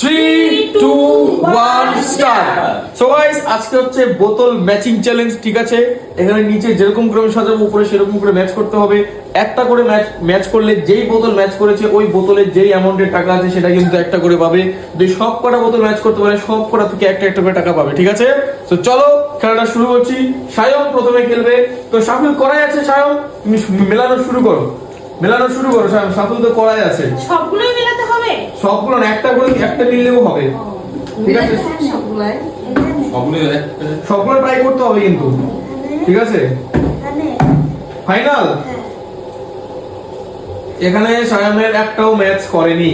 3, 2, 1 start. So guys, আজকে হচ্ছে বোতল ম্যাচিং চ্যালেঞ্জ। ঠিক আছে, এখানে নিচে যেরকম করে সাজাবো উপরে সেরকম করে ম্যাচ করতে হবে। একটা করে ম্যাচ করলে যেই বোতল ম্যাচ করেছে ওই বোতলের যেই অ্যামাউন্টের টাকা আছে সেটা কিন্তু একটা করে পাবে। যদি সব কটা বোতল ম্যাচ করতে পারে সব কটা থেকে একটা একটা করে টাকা পাবে। ঠিক আছে, তো চলো খেলাটা শুরু করছি। সায়ন প্রথমে খেলবে। তো সাফল করাই আছে, সায়ন তুমি মেলানো শুরু করো। সায়ন, সাফল তো করাই আছে। সবগুলোই মেলাতে হবে? সবগুলো না, একটা করে একটা মিললেও হবে। ঠিক আছে, সবগুলো ট্রাই করতে হবে কিন্তু। ঠিক আছে, ফাইনাল। এখানে সায়ামের একটাও ম্যাচ করেনি,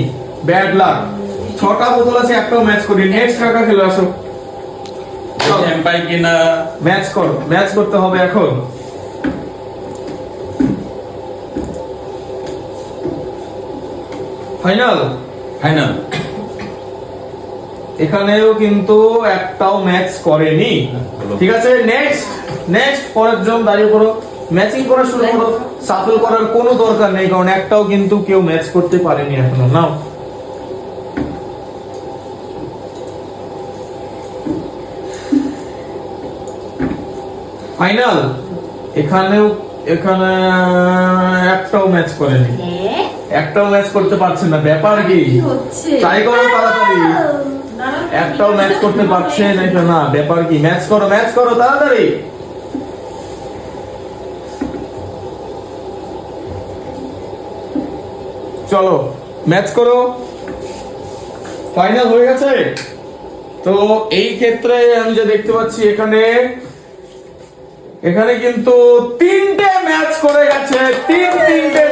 ব্যাড লাক। 6টা বোতল আছে, একটাও ম্যাচ করেনি। নেক্সট কাকা খেলে আসো। এম্পাই কিনা ম্যাচ করতে হবে এখন। ফাইনাল। এখানেও কিন্তু একটাও ম্যাচ করেনি। ঠিক আছে, নেক্সট পরের জন দাঁড়িয়ে পড়ো। ম্যাচিং করা শুরু করো। সাফল করার কোনো দরকার নেই, কারণ একটাও কিন্তু কেউ ম্যাচ করতে পারেনি এখনো। নাও, ফাইনাল। এখানে একটাও ম্যাচ করেনি, একটাও ম্যাচ করতে পারছে না। ব্যাপার কি? ট্রাই করো তাড়াতাড়ি। একটাও ম্যাচ করতে পারছে না, ব্যাপার কি? ম্যাচ করো তাড়াতাড়ি। চলো ম্যাচ করো। ফাইনাল হয়ে গেছে। তো এই ক্ষেত্রে আমি যে দেখতে পাচ্ছি এখানে কিন্তু 3টে ম্যাচ করে গেছে। তিনটে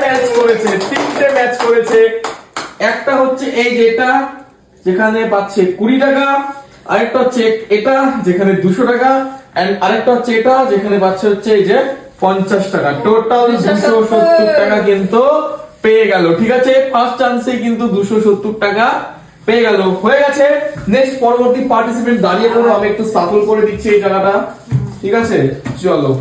ম্যাচ করেছে। একটা হচ্ছে এই যেটা যেখানে পাচ্ছে 20 টাকা, আরেকটা হচ্ছে এটা যেখানে 200 টাকা, এন্ড আরেকটা হচ্ছে এটা যেখানে পাচ্ছে হচ্ছে এই যে 50 টাকা। টোটাল 270 টাকা কিন্তু পেয়ে গেল। ঠিক আছে, ফার্স্ট চান্সে কিন্তু 270 টাকা পেয়ে গেল। হয়ে গেছে। নেক্সট পরবর্তী পার্টিসিপেন্ট দাঁড়িয়ে পড়ো। আমি একটু সাফল করে দিচ্ছি এই জায়গাটা। ঠিক আছে, চলো।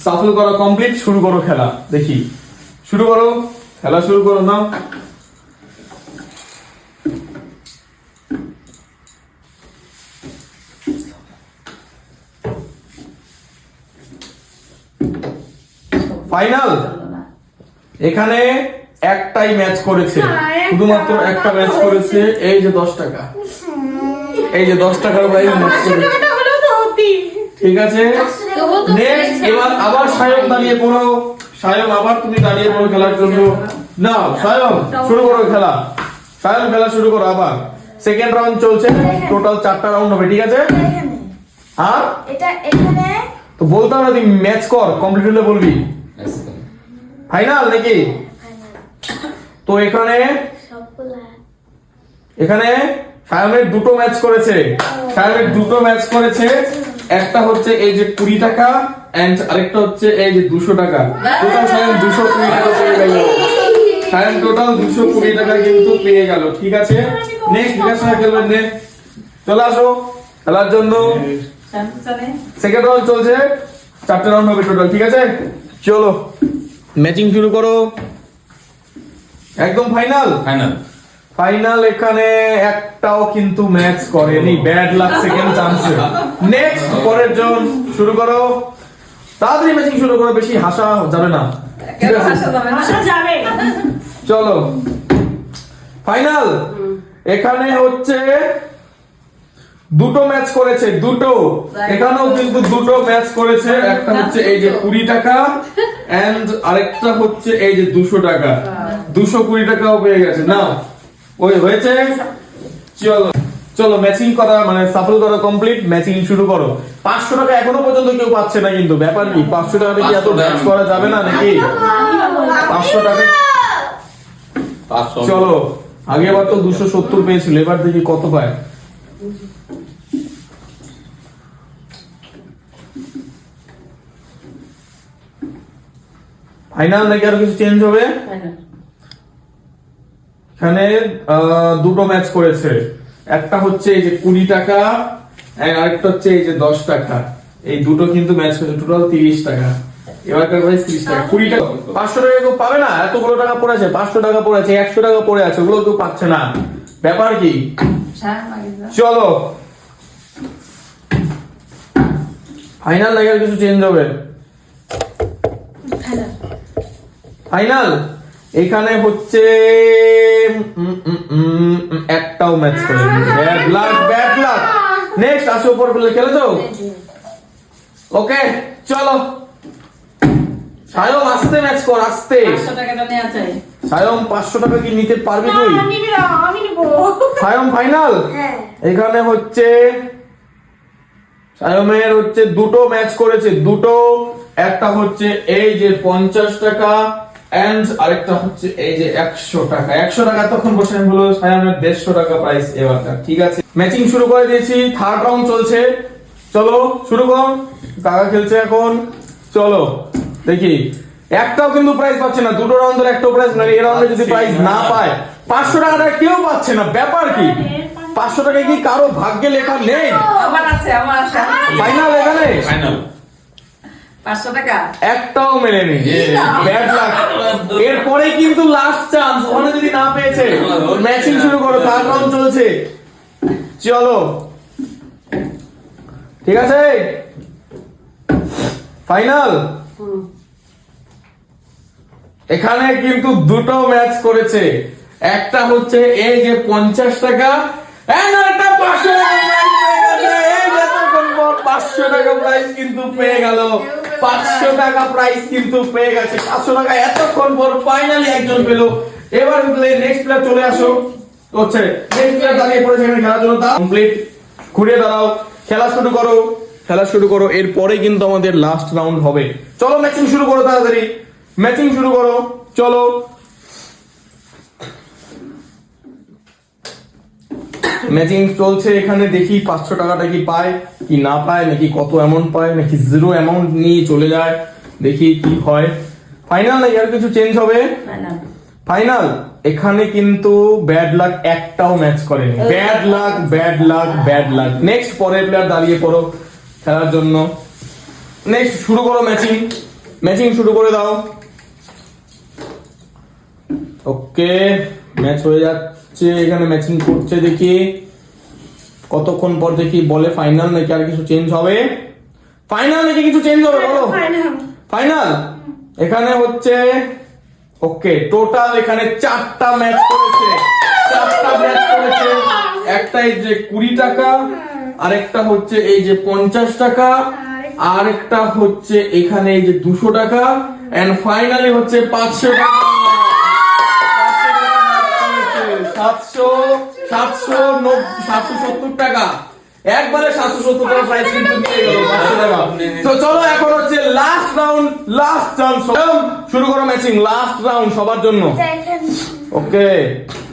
সাফল করা কমপ্লিট। শুরু করো খেলা। দেখি, শুরু করো খেলা, শুরু করো। নাও, ফাইনাল। এখানে একটাই ম্যাচ করেছে, শুধুমাত্র একটা ম্যাচ করেছে। এই যে 10 টাকা, এই যে 10 টাকার বাইরে ম্যাচ করেছে। ঠিক আছে, নেক্সট। এবার আবার সায়ন দাঁড়িয়ে পড়ো। সায়ন, আবার তুমি দাঁড়িয়ে পড়ো খেলার জন্য। নাও সায়ন, শুরু করো খেলা। সায়ন, খেলা শুরু করো আবার। সেকেন্ড রাউন্ড চলছে, টোটাল 4টা রাউন্ড হবে। ঠিক আছে, আর এটা এখানে তো বলতে হবে তুই ম্যাচ কর, কমপ্লিট হলে বলবি। ফাইনাল নাকি? তো এখানে সায়নের দুটো ম্যাচ করেছে। একটা হচ্ছে এই যে 20 টাকা এন্ড আরেকটা হচ্ছে এই যে 200 টাকা। টোটাল সায়ন 220 টাকা পেয়ে গেল। সায়ন টোটাল 220 টাকা কিন্তু পেয়ে গেল। ঠিক আছে, নেক্সট বিকাশ ভাই খেলবেন। চলে আসো খেলার জন্য। সেকেন্ড রাউন্ড চলছে, 4টে রাউন্ড হবে টোটাল। ঠিক আছে, চলো ম্যাচিং শুরু করো। একদম ফাইনাল। এখানে একটাও কিন্তু ম্যাচ করেনি, ব্যাড লাক। সেকেন্ড চান্সে নেক্সট পরের জন শুরু করো। তাড়াতাড়ি ম্যাচিং শুরু করো, বেশি হাসা যাবে না। ঠিক আছে, চলো ফাইনাল। এখানে হচ্ছে দুটো ম্যাচ করেছে, এখানেও কিন্তু দুটো ম্যাচ করেছে। একটা হচ্ছে এই যে 20 টাকা এন্ড আরেকটা হচ্ছে এই যে 200 টাকা। 220 টাকাও পেয়ে গেছে। না ওই হয়েছে। চলো ম্যাচিং করা মানে সাফল করা কমপ্লিট। ম্যাচিং শুরু করো। 500 টাকা এখনো পর্যন্ত কেউ পাচ্ছে না, কিন্তু ব্যাপার কি? 500 টাকা কি এত ম্যাচ করা যাবে না নাকি? 500 টাকা। চলো, আগেবার তো 270 পেয়েছিল, এবার দেখি কত পায়। ফাইনাল নাকি আর কিছু চেঞ্জ হবে? এখানে দুটো ম্যাচ করেছে। একটা হচ্ছে এই যে 20 টাকা আর আরেকটা হচ্ছে এই যে 10 টাকা। এই দুটো কিন্তু ম্যাচ করেছে, টোটাল 30 টাকা। এবারকার প্রাইস 30 টাকা 20 টাকা 500 টাকা কেউ পাবে না, এতগুলো টাকা পড়ে আছে, 500 টাকা পড়ে আছে, 100 টাকা পড়ে আছে, ওগুলো কেউ পাচ্ছে না, ব্যাপার কি? চলো ফাইনাল নাকি আর কিছু চেঞ্জ হবে? ফাইনাল। এখানে হচ্ছে একটাও ম্যাচ করে bad luck bad luck. Next আসো উপর বলে খেলেছো? ওকে চলো সায়ম আস্তে ম্যাচ কর, আস্তে। 500 টাকাটা নেওয়া চাই। সায়ম 500 টাকা কি নিতে পারবি তুই? না, নিবি না, আমি নিবো। সায়ম ফাইনাল। হ্যাঁ। এখানে হচ্ছে সায়মের হচ্ছে দুটো ম্যাচ করেছে, দুটো। একটা হচ্ছে এই যে 50 টাকা এন্ড আরেকটা হচ্ছে এই যে 100 টাকা। 100 টাকা তখন বসে হলো সায়মের 150 টাকা প্রাইস এবারটা। ঠিক আছে ম্যাচিং শুরু করে দিয়েছি, থার্ড রাউন্ড চলছে। চলো শুরু কর, কাকা খেলছে এখন। চলো দেখি, একটাও কিন্তু প্রাইস পাচ্ছে না, দুটো রাউন্ড ধরে একটাও প্রাইস না। এই রাউন্ডে যদি প্রাইস না পায় 500 টাকাটা কেউ পাচ্ছে না, ব্যাপার কি? 500 টাকা কি কারো ভাগ্যে লেখা নেই? আমার আছে, আমার আছে। ফাইনাল এখানে ফাইনাল 500 টাকা। একটাও মেলেনি, ব্যাড লাক। এরপরে কিন্তু লাস্ট চান্স, ওখানে যদি না পেয়েছে ম্যাচিং শুরু করো, থার্ড রাউন্ড চলছে। চলো ঠিক আছে ফাইনাল। এখানে কিন্তু দুটো ম্যাচ করেছে, একটা হচ্ছে এই যে 50 টাকা and আরেকটা 500 টাকা প্রাইস পেয়ে গেছে। এই যে তখন 500 টাকা প্রাইস কিন্তু পেয়ে গেল, 500 টাকা প্রাইস কিন্তু পেয়ে গেছে। 500 টাকা এতক্ষণ পর ফাইনালি একজন পেল। এবার নেক্সট প্লেয়ার চলে আসো। হচ্ছে নেক্সট প্লেয়ার দাঁড়িয়ে পড়েছে এখানে খেলার জন্য, তা কমপ্লিট। ঘুরে দাঁড়াও, খেলা শুরু করো, খেলা শুরু করো। এরপরে কিন্তু আমাদের লাস্ট রাউন্ড হবে। চলো ম্যাচিং শুরু করো, তাড়াতাড়ি ম্যাচিং শুরু করো। চলো ম্যাচিং চলছে এখানে, দেখি 500 টাকাটা কি পায় কি না পায়, নাকি কত অ্যামাউন্ট পায়, নাকি জিরো অ্যামাউন্ট নিয়ে চলে যায়, দেখি কি হয়। ফাইনাল নাকি আর কিছু চেঞ্জ হবে? ফাইনাল। এখানে কিন্তু ব্যাড লাক একটাও ম্যাচ করেনি, bad luck bad luck bad luck. Next পরের প্লেয়ার দাঁড়িয়ে পড়ো খেলার জন্য। নেক্সট শুরু করো ম্যাচিং, ম্যাচিং শুরু করে দাও। ওকে ম্যাচ হয়ে যাচ্ছে, এখানে ম্যাচিং করছে, দেখি কতক্ষণ পর দেখি বলে ফাইনাল নাকি আর কিছু চেঞ্জ হবে। ফাইনাল নাকি কিছু চেঞ্জ হবে বলো? ফাইনাল। এখানে হচ্ছে ওকে টোটাল এখানে 4টা ম্যাচ করেছে, 4টা ম্যাচ করেছে। একটা এই যে 20 টাকা, আরেকটা হচ্ছে এই যে 50 টাকা, আরেকটা হচ্ছে এখানে এই যে 200 টাকা এন্ড ফাইনালি হচ্ছে 500 টাকা। 770 টাকা, একবারে 770 টাকা প্রাইস কিন্তু দিয়ে গেল 500 টাকা। তো চলো এখন হচ্ছে লাস্ট রাউন্ড, লাস্ট চান্স। শুরু করো ম্যাচিং, লাস্ট রাউন্ড সবার জন্য। ওকে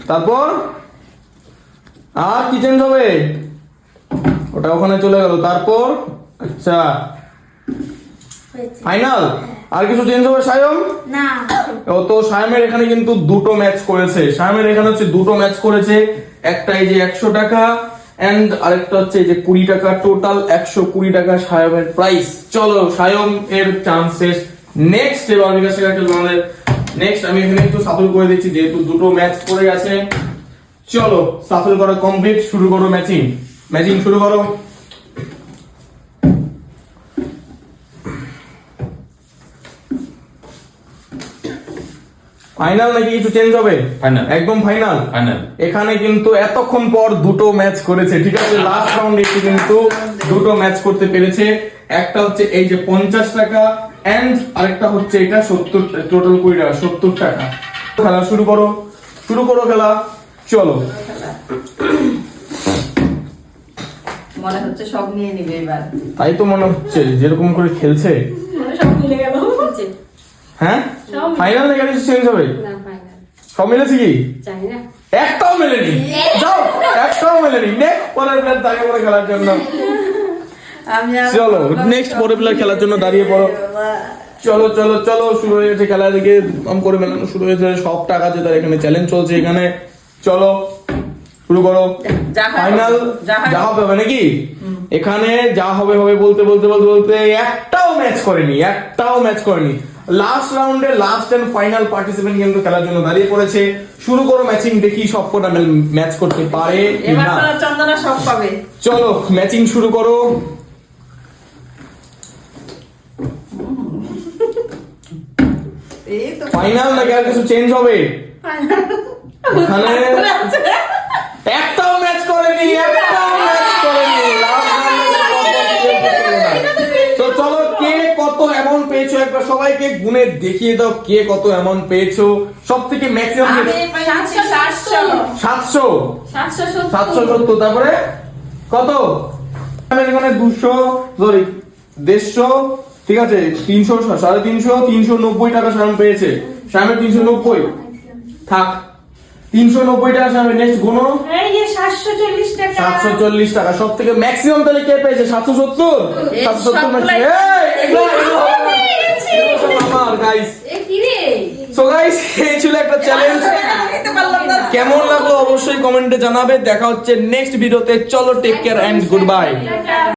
তারপর আর কি চেঞ্জ হবে? ওটা ওখানে চলে গেল। তারপর আচ্ছা ফাইনাল। আর কিছু চেঞ্জ হবে সায়ম? না। ও তো সায়মের এখানে কিন্তু দুটো ম্যাচ করেছে, সায়মের এখানে হচ্ছে দুটো ম্যাচ করেছে। একটা এই যে 100 টাকা এন্ড আরেকটা হচ্ছে এই যে 20 টাকা, টোটাল 120 টাকা সায়মের প্রাইস। চলো সায়ম এর চান্স শেষ। নেক্সট এবার আমি কাছে আমাদের নেক্সট আমি এখানে একটু সাফল করে দিচ্ছি যেহেতু দুটো ম্যাচ করে গেছে। চলো সাফল করা কমপ্লিট, শুরু করো ম্যাচিং, ম্যাচিং শুরু করো। ফাইনাল নাকি কিছু চেঞ্জ হবে? ফাইনাল, একদম ফাইনাল। ফাইনাল। এখানে কিন্তু এতক্ষণ পর দুটো ম্যাচ করেছে, ঠিক আছে লাস্ট রাউন্ডে কিন্তু দুটো ম্যাচ করতে পেরেছে। একটা হচ্ছে এই যে 50 টাকা এন্ড আরেকটা হচ্ছে এটা 70, টোটাল 20 টাকা, 70 টাকা। খেলা শুরু করো, শুরু করো খেলা। চলো মনে হচ্ছে সব নিয়ে নিবে এবার। তাই তো মনে হচ্ছে যেরকম করে খেলছে। সব মিলে গেল। হ্যাঁ ফাইনাল নাকি কিছু চেঞ্জ হবে? না ফাইনাল সব মিলেছে কি? জানি না। একটাও মেলেনি, যাও একটাও মেলেনি। নেক্সট পরের প্লেয়ার দাঁড়িয়ে পড়ে খেলার জন্য। চলো নেক্সট পরের প্লেয়ার খেলার জন্য দাঁড়িয়ে পড়ো। চলো চলো চলো শুরু হয়ে গেছে খেলা, দিকে আম করে মেলানো শুরু হয়েছে। সব টাকা যে তার এখানে চ্যালেঞ্জ চলছে এখানে। চলো শুরু করো। যা হয় ফাইনাল যা হয় যা হবে হবে নাকি? এখানে যা হবে হবে বলতে বলতে বলতে বলতে একটাও ম্যাচ করেনি। লাস্ট রাউন্ডে লাস্ট এন্ড ফাইনাল পার্টিসিপেন্ট কিন্তু খেলার জন্য দাঁড়িয়ে পড়েছে। শুরু করো ম্যাচিং, দেখি সবকটা ম্যাচ করতে পারে এবার না। তো চন্দনা সব পাবে। চলো ম্যাচিং শুরু করো। এই তো ফাইনাল নাকি আর কিছু চেঞ্জ হবে? এখানে একটাও ম্যাচ করেনি। তো চলো কে কত অ্যামাউন্ট পেয়েছো একবার সবাইকে গুনে দেখিয়ে দাও, কে কত অ্যামাউন্ট পেয়েছো। সব থেকে ম্যাক্সিমাম আমি পাইছি 700 770। তারপরে কত? এখানে 200 সরি 150, ঠিক আছে 300 350 390 টাকা শামিম পেয়েছে। শামিম 390 থাক, 390 টাকা শামিম। নেক্সট গুনো এই যে 740 টাকা 740 টাকা। সব থেকে ম্যাক্সিমাম তাহলে কে পেয়েছে? 770 সবগুলাই- আমার গাইস। এ কি রে সো গাইস এই ছিল একটা চ্যালেঞ্জ। দিতে পারলাম না। কেমন লাগলো অবশ্যই কমেন্টে জানাবে। দেখা হচ্ছে নেক্সট ভিডিওতে। চলো take care and goodbye. টাকা